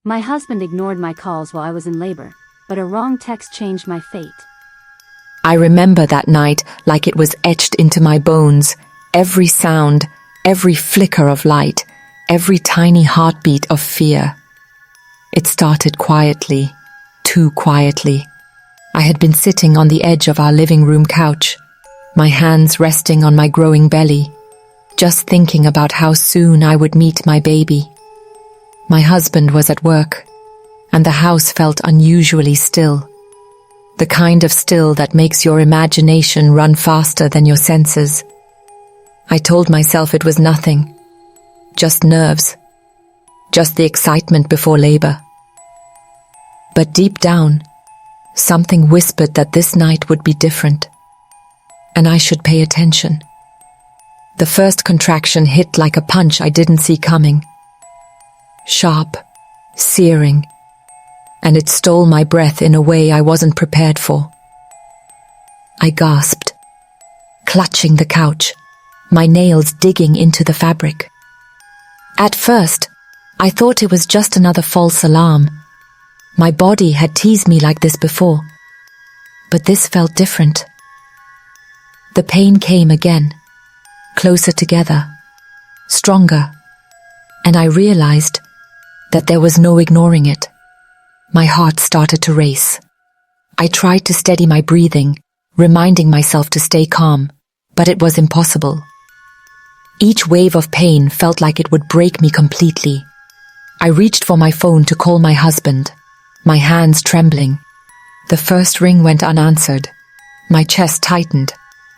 My husband ignored my calls while I was in labor, but a wrong text changed my fate. I remember that night like it was etched into my bones, every sound, every flicker of light, every tiny heartbeat of fear. It started quietly, too quietly. I had been sitting on the edge of our living room couch, my hands resting on my growing belly, just thinking about how soon I would meet my baby. My husband was at work, and the house felt unusually still. The kind of still that makes your imagination run faster than your senses. I told myself it was nothing, just nerves, just the excitement before labor. But deep down, something whispered that this night would be different, and I should pay attention. The first contraction hit like a punch I didn't see coming. Sharp, searing, and it stole my breath in a way I wasn't prepared for. I gasped, clutching the couch, my nails digging into the fabric. At first, I thought it was just another false alarm. My body had teased me like this before, but this felt different. The pain came again, closer together, stronger, and I realized that there was no ignoring it. My heart started to race. I tried to steady my breathing, reminding myself to stay calm, but it was impossible. Each wave of pain felt like it would break me completely. I reached for my phone to call my husband, my hands trembling. The first ring went unanswered. My chest tightened.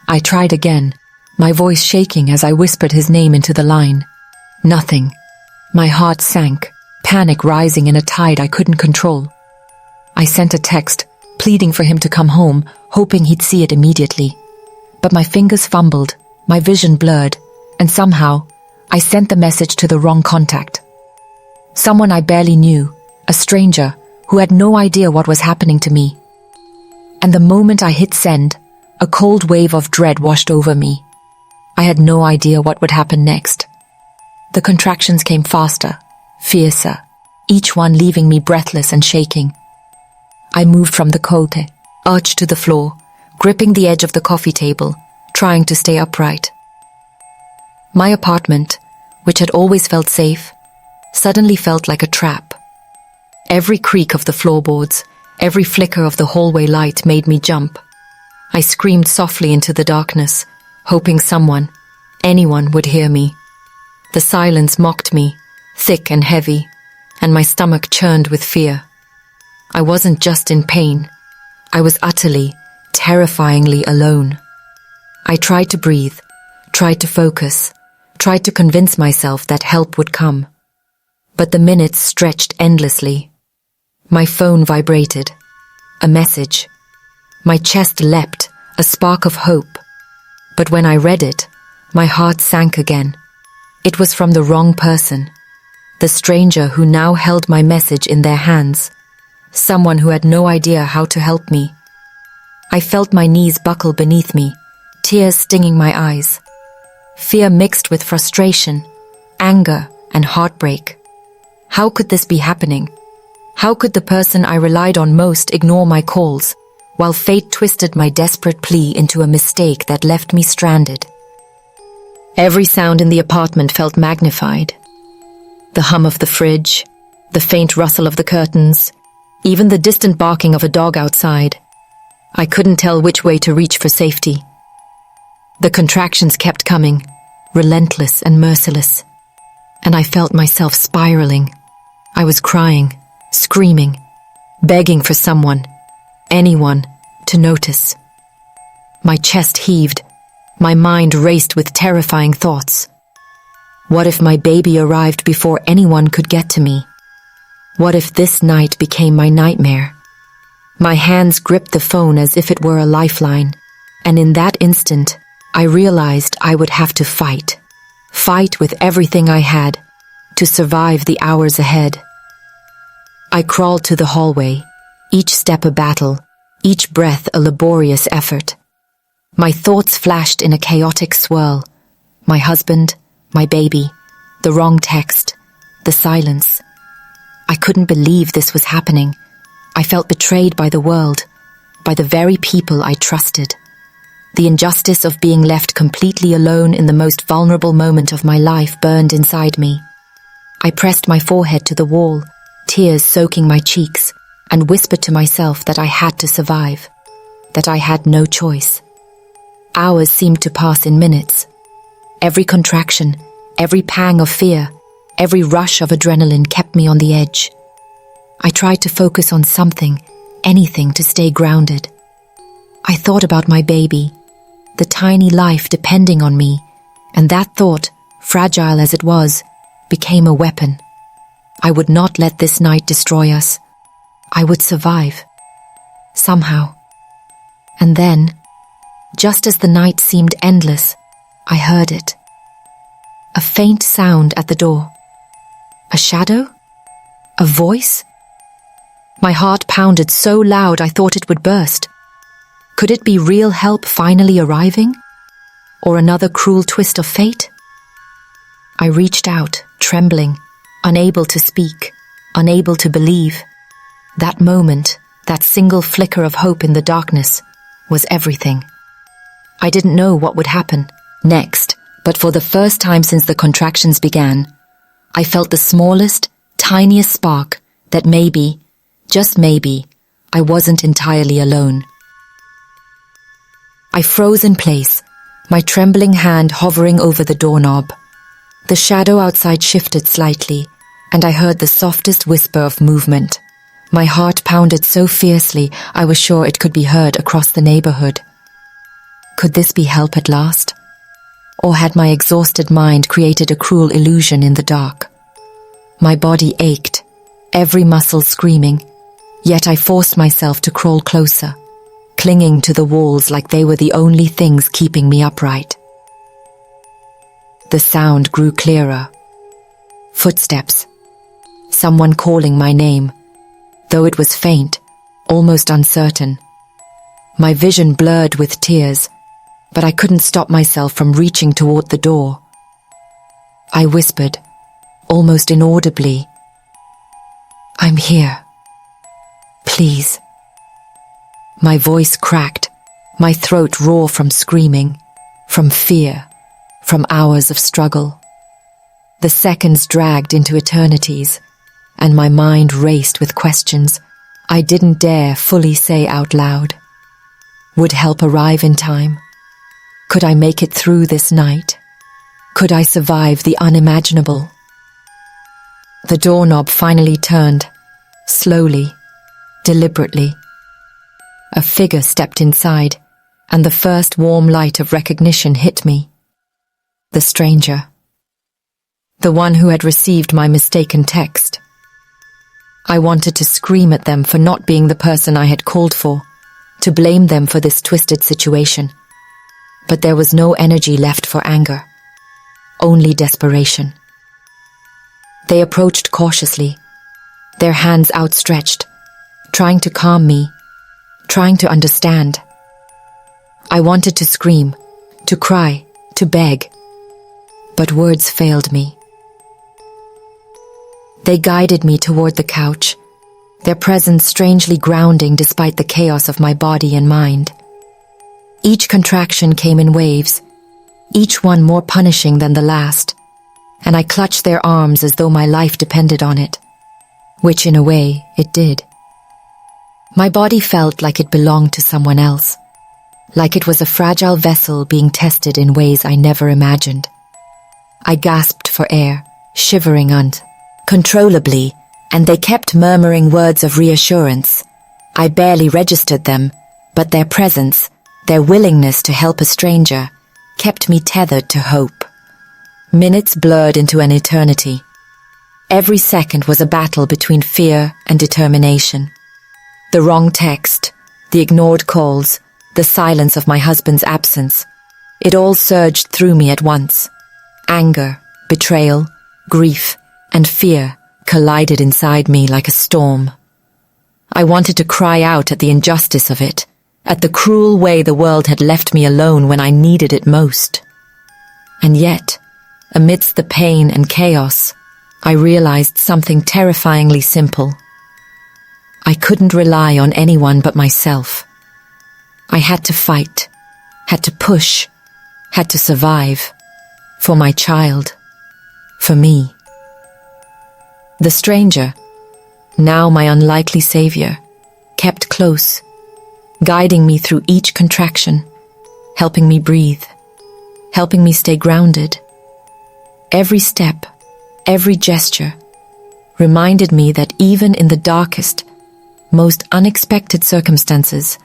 I tried again, my voice shaking as I whispered his name into the line. Nothing. My heart sank, panic rising in a tide I couldn't control. I sent a text, pleading for him to come home, hoping he'd see it immediately. But my fingers fumbled, my vision blurred, and somehow, I sent the message to the wrong contact. Someone I barely knew, a stranger, who had no idea what was happening to me. And the moment I hit send, a cold wave of dread washed over me. I had no idea what would happen next. The contractions came faster, fiercer, each one leaving me breathless and shaking. I moved from the cote, arched to the floor, gripping the edge of the coffee table, trying to stay upright. My apartment, which had always felt safe, suddenly felt like a trap. Every creak of the floorboards, every flicker of the hallway light made me jump. I screamed softly into the darkness, hoping someone, anyone would hear me. The silence mocked me, thick and heavy, and my stomach churned with fear. I wasn't just in pain. I was utterly, terrifyingly alone. I tried to breathe, tried to focus, tried to convince myself that help would come. But the minutes stretched endlessly. My phone vibrated. A message. My chest leapt, a spark of hope. But when I read it, my heart sank again. It was from the wrong person. The stranger who now held my message in their hands. Someone who had no idea how to help me. I felt my knees buckle beneath me, tears stinging my eyes. Fear mixed with frustration, anger, and heartbreak. How could this be happening? How could the person I relied on most ignore my calls, while fate twisted my desperate plea into a mistake that left me stranded? Every sound in the apartment felt magnified. The hum of the fridge, the faint rustle of the curtains, even the distant barking of a dog outside. I couldn't tell which way to reach for safety. The contractions kept coming, relentless and merciless, and I felt myself spiraling. I was crying, screaming, begging for someone, anyone, to notice. My chest heaved, my mind raced with terrifying thoughts. What if my baby arrived before anyone could get to me? What if this night became my nightmare? My hands gripped the phone as if it were a lifeline, and in that instant, I realized I would have to fight. Fight with everything I had, to survive the hours ahead. I crawled to the hallway, each step a battle, each breath a laborious effort. My thoughts flashed in a chaotic swirl. My husband, my baby, the wrong text, the silence. I couldn't believe this was happening. I felt betrayed by the world, by the very people I trusted. The injustice of being left completely alone in the most vulnerable moment of my life burned inside me. I pressed my forehead to the wall, tears soaking my cheeks, and whispered to myself that I had to survive, that I had no choice. Hours seemed to pass in minutes. Every contraction, every pang of fear, every rush of adrenaline kept me on the edge. I tried to focus on something, anything to stay grounded. I thought about my baby, the tiny life depending on me, and that thought, fragile as it was, became a weapon. I would not let this night destroy us. I would survive. Somehow. And then, just as the night seemed endless, I heard it. A faint sound at the door. A shadow? A voice? My heart pounded so loud I thought it would burst. Could it be real help finally arriving? Or another cruel twist of fate? I reached out, trembling, unable to speak, unable to believe. That moment, that single flicker of hope in the darkness, was everything. I didn't know what would happen next, but for the first time since the contractions began, I felt the smallest, tiniest spark that maybe, just maybe, I wasn't entirely alone. I froze in place, my trembling hand hovering over the doorknob. The shadow outside shifted slightly, and I heard the softest whisper of movement. My heart pounded so fiercely I was sure it could be heard across the neighborhood. Could this be help at last? Or had my exhausted mind created a cruel illusion in the dark? My body ached, every muscle screaming, yet I forced myself to crawl closer, clinging to the walls like they were the only things keeping me upright. The sound grew clearer. Footsteps. Someone calling my name, though it was faint, almost uncertain. My vision blurred with tears, but I couldn't stop myself from reaching toward the door. I whispered, almost inaudibly, "I'm here. Please." My voice cracked, my throat raw from screaming, from fear, from hours of struggle. The seconds dragged into eternities, and my mind raced with questions I didn't dare fully say out loud. Would help arrive in time? Could I make it through this night? Could I survive the unimaginable? The doorknob finally turned, slowly, deliberately. A figure stepped inside, and the first warm light of recognition hit me. The stranger. The one who had received my mistaken text. I wanted to scream at them for not being the person I had called for, to blame them for this twisted situation. But there was no energy left for anger, only desperation. They approached cautiously, their hands outstretched, trying to calm me, trying to understand. I wanted to scream, to cry, to beg, but words failed me. They guided me toward the couch, their presence strangely grounding despite the chaos of my body and mind. Each contraction came in waves, each one more punishing than the last, and I clutched their arms as though my life depended on it, which in a way it did. My body felt like it belonged to someone else, like it was a fragile vessel being tested in ways I never imagined. I gasped for air, shivering uncontrollably, and they kept murmuring words of reassurance. I barely registered them, but their presence, their willingness to help a stranger, kept me tethered to hope. Minutes blurred into an eternity. Every second was a battle between fear and determination. The wrong text, the ignored calls, the silence of my husband's absence. It all surged through me at once. Anger, betrayal, grief, and fear collided inside me like a storm. I wanted to cry out at the injustice of it, at the cruel way the world had left me alone when I needed it most. And yet, amidst the pain and chaos, I realized something terrifyingly simple. I couldn't rely on anyone but myself. I had to fight, had to push, had to survive. For my child. For me. The stranger, now my unlikely savior, kept close, guiding me through each contraction, helping me breathe, helping me stay grounded. Every step, every gesture, reminded me that even in the darkest, most unexpected circumstances,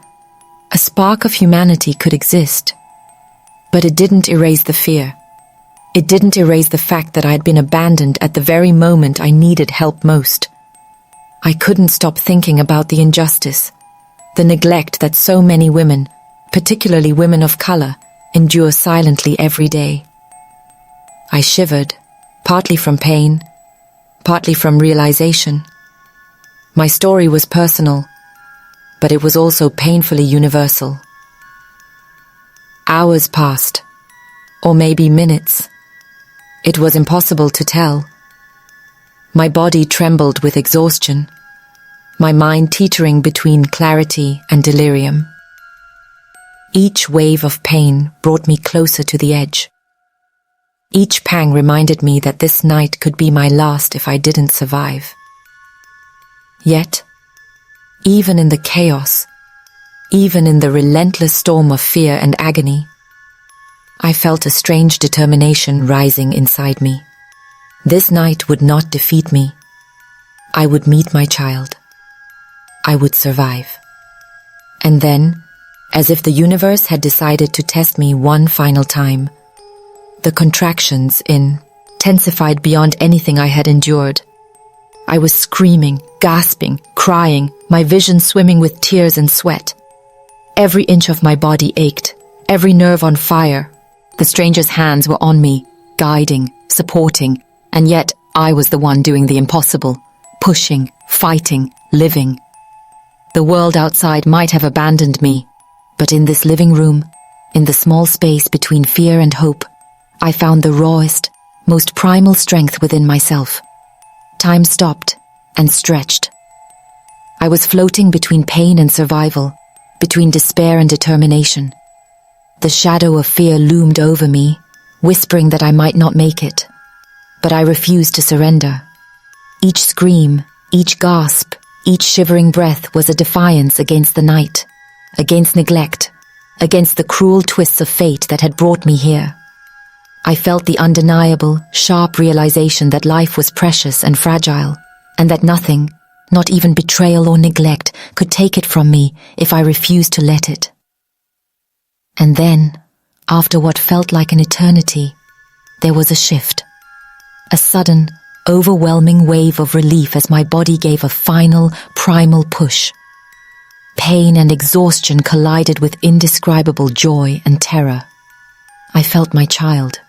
a spark of humanity could exist. But it didn't erase the fear. It didn't erase the fact that I had been abandoned at the very moment I needed help most. I couldn't stop thinking about the injustice, the neglect that so many women, particularly women of color, endure silently every day. I shivered, partly from pain, partly from realization. My story was personal, but it was also painfully universal. Hours passed, or maybe minutes. It was impossible to tell. My body trembled with exhaustion, my mind teetering between clarity and delirium. Each wave of pain brought me closer to the edge. Each pang reminded me that this night could be my last if I didn't survive. Yet, even in the chaos, even in the relentless storm of fear and agony, I felt a strange determination rising inside me. This night would not defeat me. I would meet my child. I would survive. And then, as if the universe had decided to test me one final time, the contractions intensified beyond anything I had endured. I was screaming, gasping, crying, my vision swimming with tears and sweat. Every inch of my body ached, every nerve on fire. The stranger's hands were on me, guiding, supporting, and yet I was the one doing the impossible, pushing, fighting, living. The world outside might have abandoned me, but in this living room, in the small space between fear and hope, I found the rawest, most primal strength within myself. Time stopped and stretched. I was floating between pain and survival, between despair and determination. The shadow of fear loomed over me, whispering that I might not make it. But I refused to surrender. Each scream, each gasp, each shivering breath was a defiance against the night, against neglect, against the cruel twists of fate that had brought me here. I felt the undeniable, sharp realization that life was precious and fragile, and that nothing, not even betrayal or neglect, could take it from me if I refused to let it. And then, after what felt like an eternity, there was a shift. A sudden, overwhelming wave of relief as my body gave a final, primal push. Pain and exhaustion collided with indescribable joy and terror. I felt my child,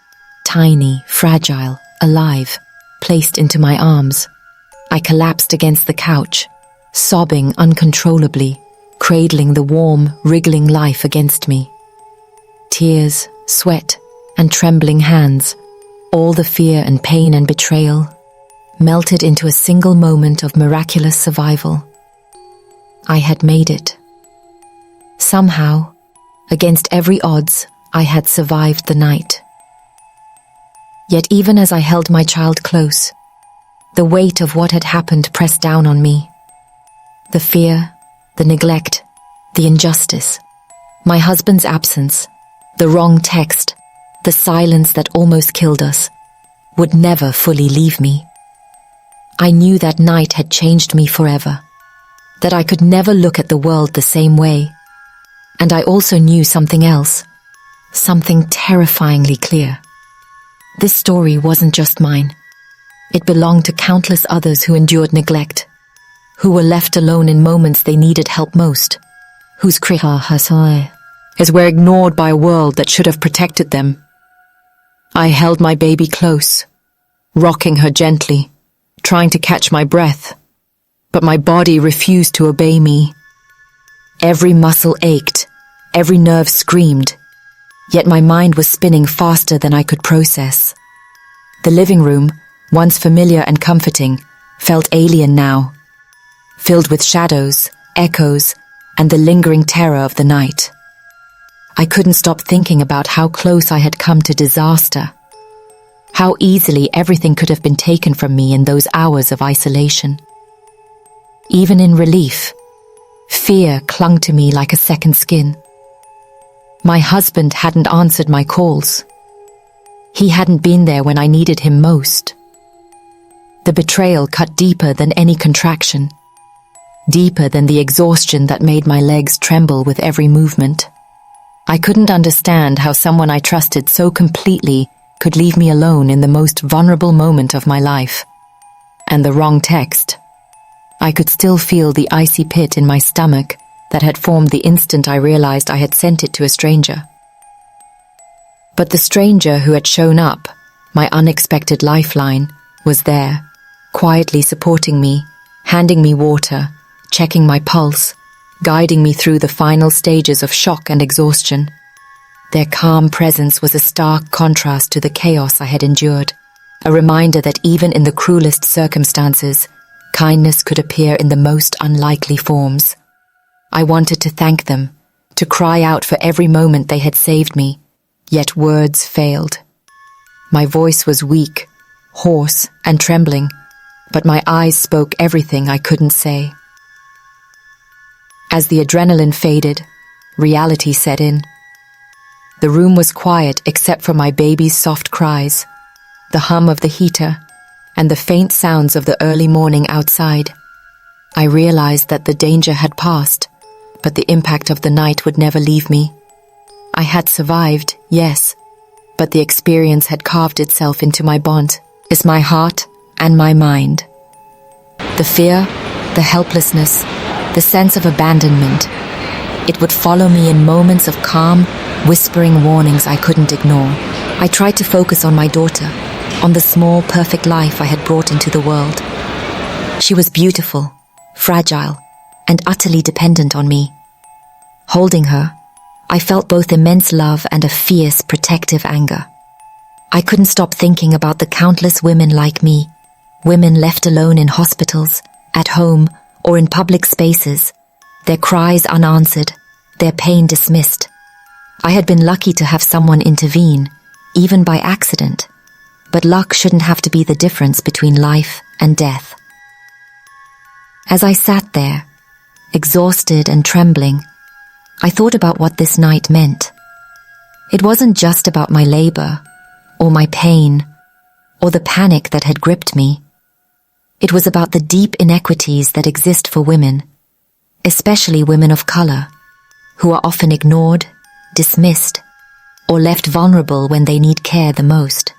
tiny, fragile, alive, placed into my arms. I collapsed against the couch, sobbing uncontrollably, cradling the warm, wriggling life against me. Tears, sweat, and trembling hands, all the fear and pain and betrayal, melted into a single moment of miraculous survival. I had made it. Somehow, against every odds, I had survived the night. Yet even as I held my child close, the weight of what had happened pressed down on me. The fear, the neglect, the injustice, my husband's absence, the wrong text, the silence that almost killed us, would never fully leave me. I knew that night had changed me forever, that I could never look at the world the same way. And I also knew something else, something terrifyingly clear. This story wasn't just mine. It belonged to countless others who endured neglect, who were left alone in moments they needed help most, whose cries were ignored by a world that should have protected them. I held my baby close, rocking her gently, trying to catch my breath, but my body refused to obey me. Every muscle ached, every nerve screamed, yet my mind was spinning faster than I could process. The living room, once familiar and comforting, felt alien now, filled with shadows, echoes, and the lingering terror of the night. I couldn't stop thinking about how close I had come to disaster, how easily everything could have been taken from me in those hours of isolation. Even in relief, fear clung to me like a second skin. My husband hadn't answered my calls. He hadn't been there when I needed him most. The betrayal cut deeper than any contraction, deeper than the exhaustion that made my legs tremble with every movement. I couldn't understand how someone I trusted so completely could leave me alone in the most vulnerable moment of my life. And the wrong text. I could still feel the icy pit in my stomach that had formed the instant I realized I had sent it to a stranger. But the stranger who had shown up, my unexpected lifeline, was there, quietly supporting me, handing me water, checking my pulse, guiding me through the final stages of shock and exhaustion. Their calm presence was a stark contrast to the chaos I had endured, a reminder that even in the cruelest circumstances, kindness could appear in the most unlikely forms. I wanted to thank them, to cry out for every moment they had saved me, yet words failed. My voice was weak, hoarse, and trembling, but my eyes spoke everything I couldn't say. As the adrenaline faded, reality set in. The room was quiet except for my baby's soft cries, the hum of the heater, and the faint sounds of the early morning outside. I realized that the danger had passed, but the impact of the night would never leave me. I had survived, yes, but the experience had carved itself into my bond, is my heart and my mind. The fear, the helplessness, the sense of abandonment. It would follow me in moments of calm, whispering warnings I couldn't ignore. I tried to focus on my daughter, on the small, perfect life I had brought into the world. She was beautiful, fragile, and utterly dependent on me. Holding her, I felt both immense love and a fierce, protective anger. I couldn't stop thinking about the countless women like me, women left alone in hospitals, at home, or in public spaces, their cries unanswered, their pain dismissed. I had been lucky to have someone intervene, even by accident, but luck shouldn't have to be the difference between life and death. As I sat there, exhausted and trembling, I thought about what this night meant. It wasn't just about my labor, or my pain, or the panic that had gripped me. It was about the deep inequities that exist for women, especially women of color, who are often ignored, dismissed, or left vulnerable when they need care the most.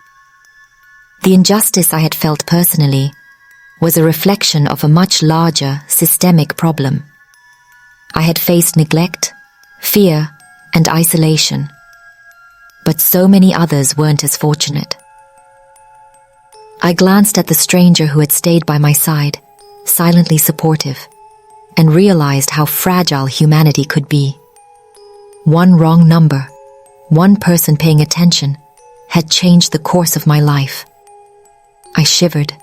The injustice I had felt personally was a reflection of a much larger, systemic problem. I had faced neglect, fear, and isolation, but so many others weren't as fortunate. I glanced at the stranger who had stayed by my side, silently supportive, and realized how fragile humanity could be. One wrong number, one person paying attention, had changed the course of my life. I shivered,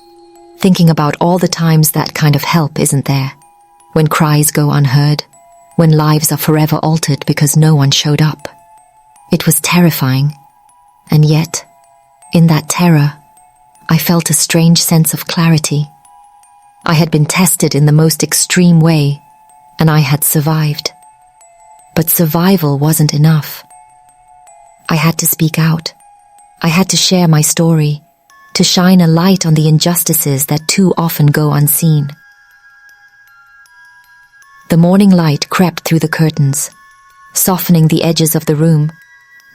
thinking about all the times that kind of help isn't there, when cries go unheard, when lives are forever altered because no one showed up. It was terrifying, and yet, in that terror, I felt a strange sense of clarity. I had been tested in the most extreme way, and I had survived. But survival wasn't enough. I had to speak out. I had to share my story, to shine a light on the injustices that too often go unseen. The morning light crept through the curtains, softening the edges of the room,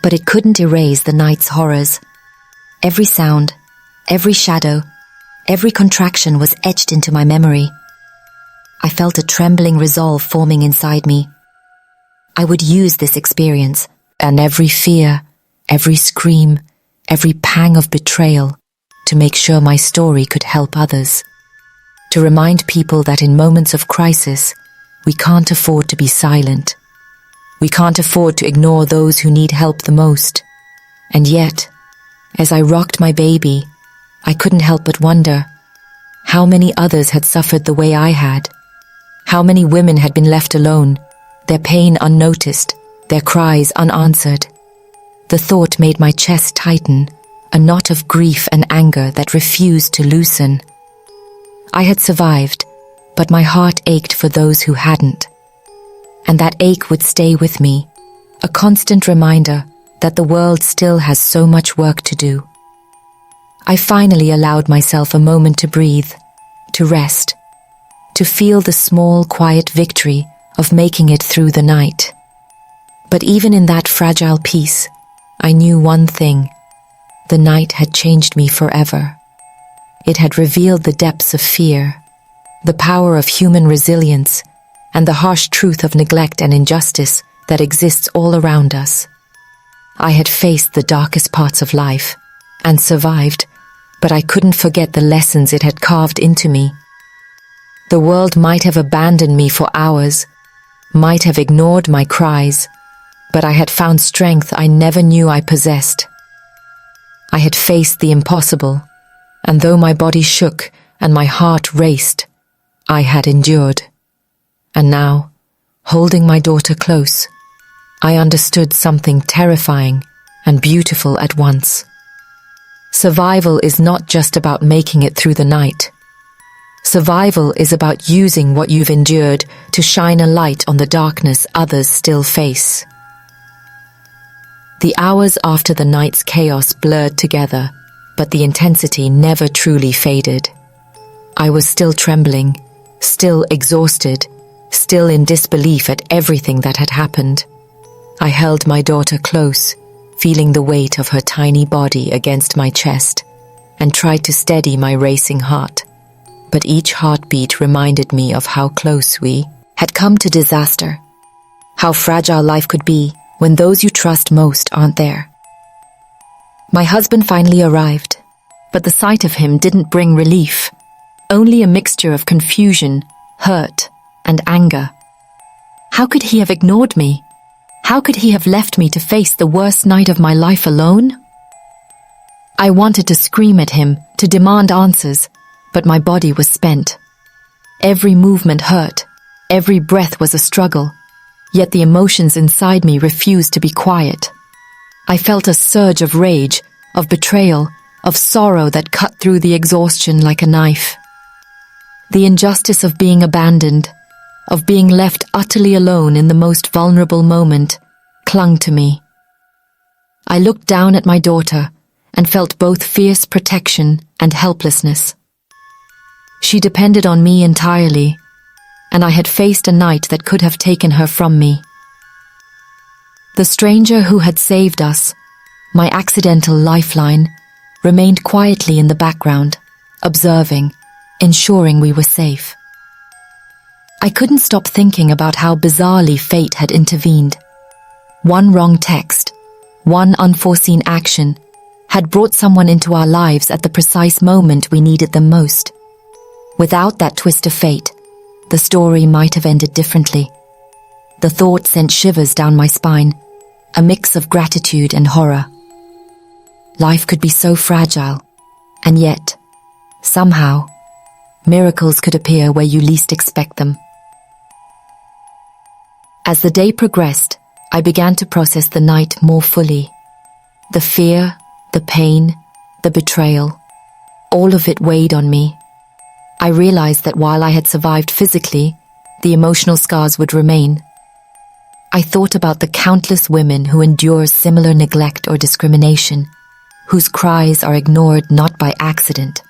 but it couldn't erase the night's horrors. Every sound, every shadow, every contraction was etched into my memory. I felt a trembling resolve forming inside me. I would use this experience, and every fear, every scream, every pang of betrayal, to make sure my story could help others. To remind people that in moments of crisis, we can't afford to be silent. We can't afford to ignore those who need help the most. And yet, as I rocked my baby, I couldn't help but wonder how many others had suffered the way I had. How many women had been left alone, their pain unnoticed, their cries unanswered. The thought made my chest tighten, a knot of grief and anger that refused to loosen. I had survived, but my heart ached for those who hadn't. And that ache would stay with me, a constant reminder that the world still has so much work to do. I finally allowed myself a moment to breathe, to rest, to feel the small, quiet victory of making it through the night. But even in that fragile peace, I knew one thing. The night had changed me forever. It had revealed the depths of fear, the power of human resilience, and the harsh truth of neglect and injustice that exists all around us. I had faced the darkest parts of life and survived, but I couldn't forget the lessons it had carved into me. The world might have abandoned me for hours, might have ignored my cries, but I had found strength I never knew I possessed. I had faced the impossible, and though my body shook and my heart raced, I had endured. And now, holding my daughter close, I understood something terrifying and beautiful at once. Survival is not just about making it through the night. Survival is about using what you've endured to shine a light on the darkness others still face. The hours after the night's chaos blurred together, but the intensity never truly faded. I was still trembling, still exhausted, still in disbelief at everything that had happened. I held my daughter close, feeling the weight of her tiny body against my chest, and tried to steady my racing heart. But each heartbeat reminded me of how close we had come to disaster, how fragile life could be when those you trust most aren't there. My husband finally arrived, but the sight of him didn't bring relief, only a mixture of confusion, hurt, and anger. How could he have ignored me? How could he have left me to face the worst night of my life alone? I wanted to scream at him, to demand answers, but my body was spent. Every movement hurt, every breath was a struggle, yet the emotions inside me refused to be quiet. I felt a surge of rage, of betrayal, of sorrow that cut through the exhaustion like a knife. The injustice of being abandoned, of being left utterly alone in the most vulnerable moment, clung to me. I looked down at my daughter and felt both fierce protection and helplessness. She depended on me entirely, and I had faced a night that could have taken her from me. The stranger who had saved us, my accidental lifeline, remained quietly in the background, observing, ensuring we were safe. I couldn't stop thinking about how bizarrely fate had intervened. One wrong text, one unforeseen action, had brought someone into our lives at the precise moment we needed them most. Without that twist of fate, the story might have ended differently. The thought sent shivers down my spine, a mix of gratitude and horror. Life could be so fragile, and yet, somehow, miracles could appear where you least expect them. As the day progressed, I began to process the night more fully. The fear, the pain, the betrayal, all of it weighed on me. I realized that while I had survived physically, the emotional scars would remain. I thought about the countless women who endure similar neglect or discrimination, whose cries are ignored not by accident,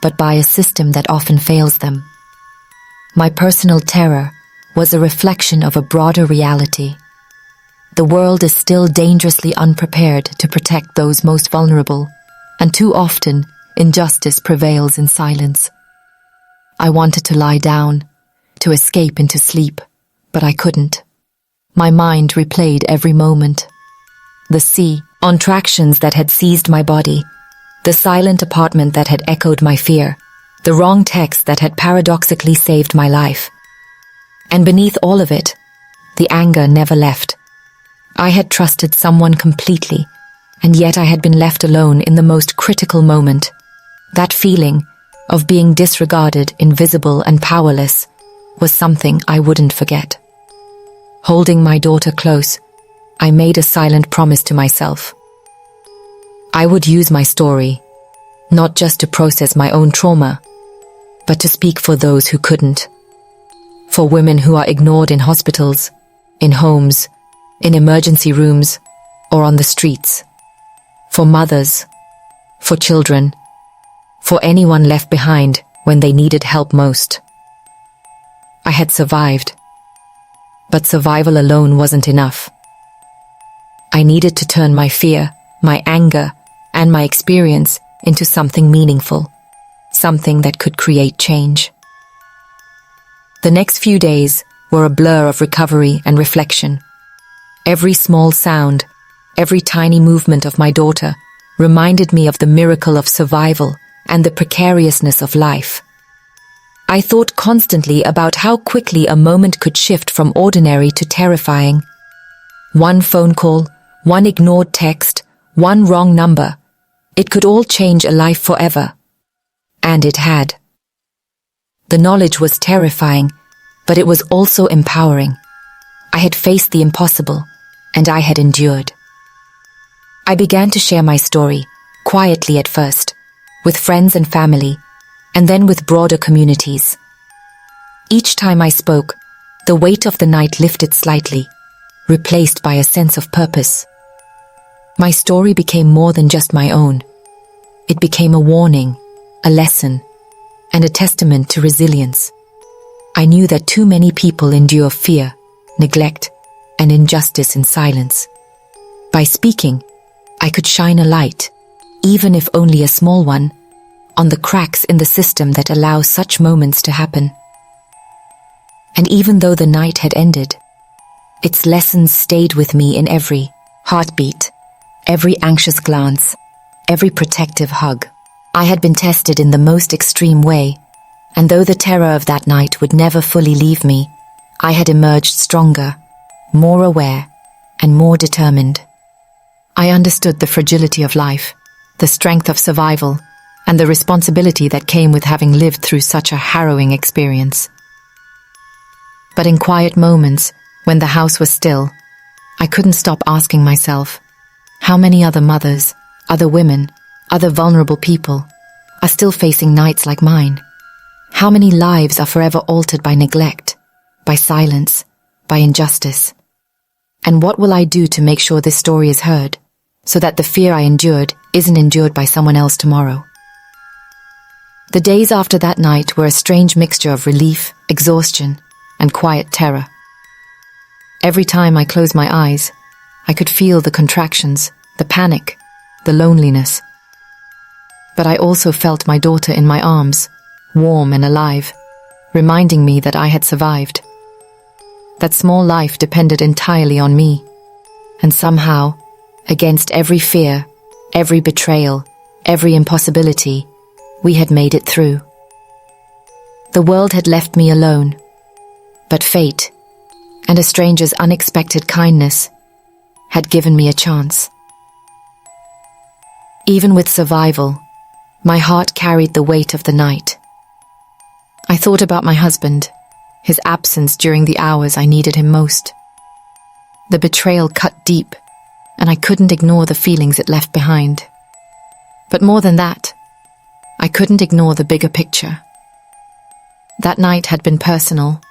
but by a system that often fails them. My personal terror was a reflection of a broader reality. The world is still dangerously unprepared to protect those most vulnerable, and too often, injustice prevails in silence. I wanted to lie down, to escape into sleep, but I couldn't. My mind replayed every moment. The sea, contractions that had seized my body, the silent apartment that had echoed my fear, the wrong text that had paradoxically saved my life. And beneath all of it, the anger never left. I had trusted someone completely, and yet I had been left alone in the most critical moment. That feeling of being disregarded, invisible, and powerless was something I wouldn't forget. Holding my daughter close, I made a silent promise to myself. I would use my story, not just to process my own trauma, but to speak for those who couldn't. For women who are ignored in hospitals, in homes, in emergency rooms, or on the streets. For mothers, for children, for anyone left behind when they needed help most. I had survived, but survival alone wasn't enough. I needed to turn my fear, my anger, and my experience into something meaningful, something that could create change. The next few days were a blur of recovery and reflection. Every small sound, every tiny movement of my daughter reminded me of the miracle of survival and the precariousness of life. I thought constantly about how quickly a moment could shift from ordinary to terrifying. One phone call, one ignored text, one wrong number. It could all change a life forever. And it had. The knowledge was terrifying, but it was also empowering. I had faced the impossible, and I had endured. I began to share my story, quietly at first, with friends and family, and then with broader communities. Each time I spoke, the weight of the night lifted slightly, replaced by a sense of purpose. My story became more than just my own. It became a warning, a lesson, and a testament to resilience. I knew that too many people endure fear, neglect, and injustice in silence. By speaking, I could shine a light, even if only a small one, on the cracks in the system that allow such moments to happen. And even though the night had ended, its lessons stayed with me in every heartbeat, every anxious glance, every protective hug. I had been tested in the most extreme way, and though the terror of that night would never fully leave me, I had emerged stronger, more aware, and more determined. I understood the fragility of life, the strength of survival, and the responsibility that came with having lived through such a harrowing experience. But in quiet moments, when the house was still, I couldn't stop asking myself, how many other mothers, other women, other vulnerable people are still facing nights like mine? How many lives are forever altered by neglect, by silence, by injustice? And what will I do to make sure this story is heard, so that the fear I endured isn't endured by someone else tomorrow? The days after that night were a strange mixture of relief, exhaustion, and quiet terror. Every time I closed my eyes, I could feel the contractions, the panic, the loneliness. But I also felt my daughter in my arms, warm and alive, reminding me that I had survived. That small life depended entirely on me, and somehow, against every fear, every betrayal, every impossibility, we had made it through. The world had left me alone, but fate, and a stranger's unexpected kindness, had given me a chance. Even with survival, my heart carried the weight of the night. I thought about my husband, his absence during the hours I needed him most. The betrayal cut deep, and I couldn't ignore the feelings it left behind. But more than that, I couldn't ignore the bigger picture. That night had been personal,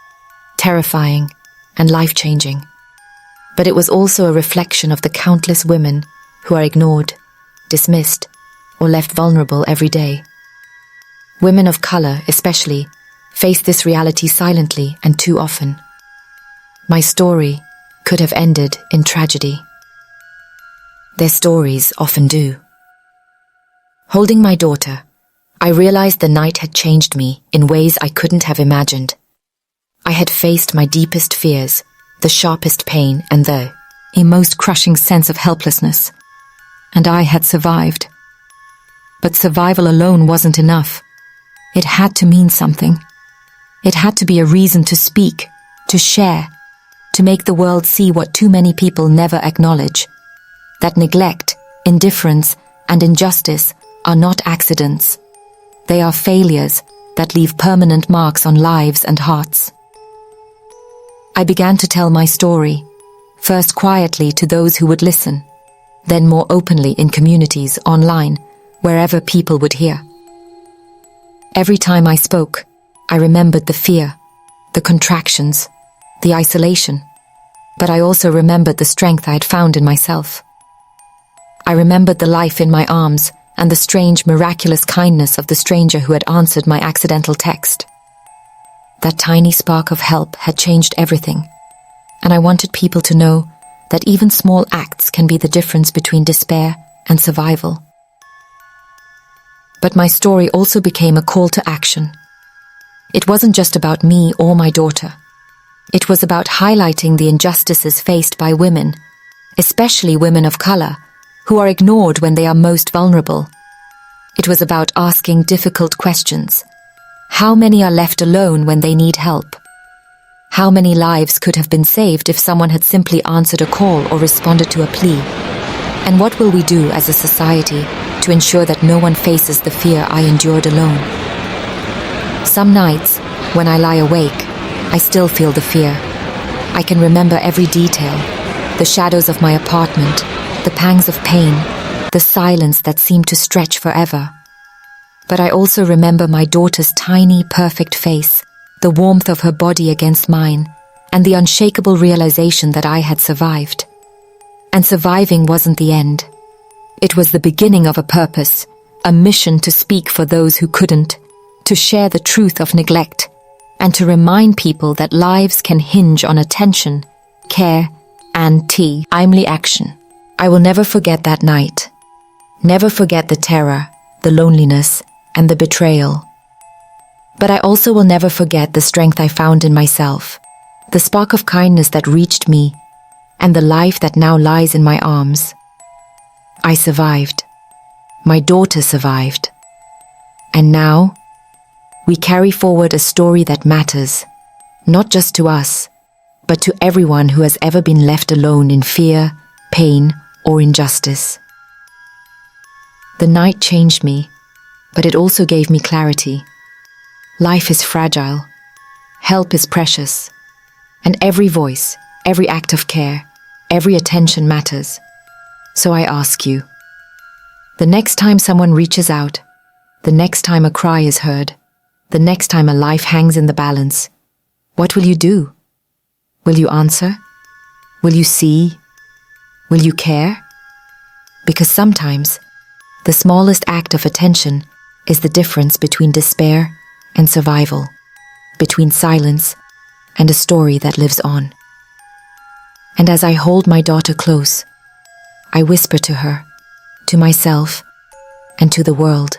terrifying, and life-changing. But it was also a reflection of the countless women who are ignored, dismissed, or left vulnerable every day. Women of color, especially, face this reality silently and too often. My story could have ended in tragedy. Their stories often do. Holding my daughter, I realized the night had changed me in ways I couldn't have imagined. I had faced my deepest fears, the sharpest pain, and the most crushing sense of helplessness. And I had survived. But survival alone wasn't enough. It had to mean something. It had to be a reason to speak, to share, to make the world see what too many people never acknowledge. That neglect, indifference, and injustice are not accidents. They are failures that leave permanent marks on lives and hearts. I began to tell my story, first quietly to those who would listen, then more openly in communities, online, wherever people would hear. Every time I spoke, I remembered the fear, the contractions, the isolation, but I also remembered the strength I had found in myself. I remembered the life in my arms and the strange, miraculous kindness of the stranger who had answered my accidental text. That tiny spark of help had changed everything, and I wanted people to know that even small acts can be the difference between despair and survival. But my story also became a call to action. It wasn't just about me or my daughter. It was about highlighting the injustices faced by women, especially women of color, who are ignored when they are most vulnerable. It was about asking difficult questions. How many are left alone when they need help? How many lives could have been saved if someone had simply answered a call or responded to a plea? And what will we do as a society to ensure that no one faces the fear I endured alone? Some nights, when I lie awake, I still feel the fear. I can remember every detail, the shadows of my apartment, the pangs of pain, the silence that seemed to stretch forever. But I also remember my daughter's tiny, perfect face, the warmth of her body against mine, and the unshakable realization that I had survived. And surviving wasn't the end. It was the beginning of a purpose, a mission to speak for those who couldn't, to share the truth of neglect, and to remind people that lives can hinge on attention, care, and timely action. I will never forget that night. Never forget the terror, the loneliness, and the betrayal. But I also will never forget the strength I found in myself, the spark of kindness that reached me, and the life that now lies in my arms. I survived. My daughter survived. And now, we carry forward a story that matters, not just to us, but to everyone who has ever been left alone in fear, pain, or injustice. The night changed me, but it also gave me clarity. Life is fragile, help is precious, and every voice, every act of care, every attention matters. So I ask you, the next time someone reaches out, the next time a cry is heard, the next time a life hangs in the balance, what will you do? Will you answer? Will you see? Will you care? Because sometimes, the smallest act of attention is the difference between despair and survival, between silence and a story that lives on. And as I hold my daughter close, I whisper to her, to myself, and to the world,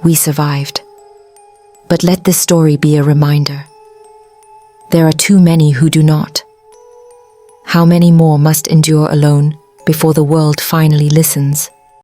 we survived. But let this story be a reminder. There are too many who do not. How many more must endure alone before the world finally listens?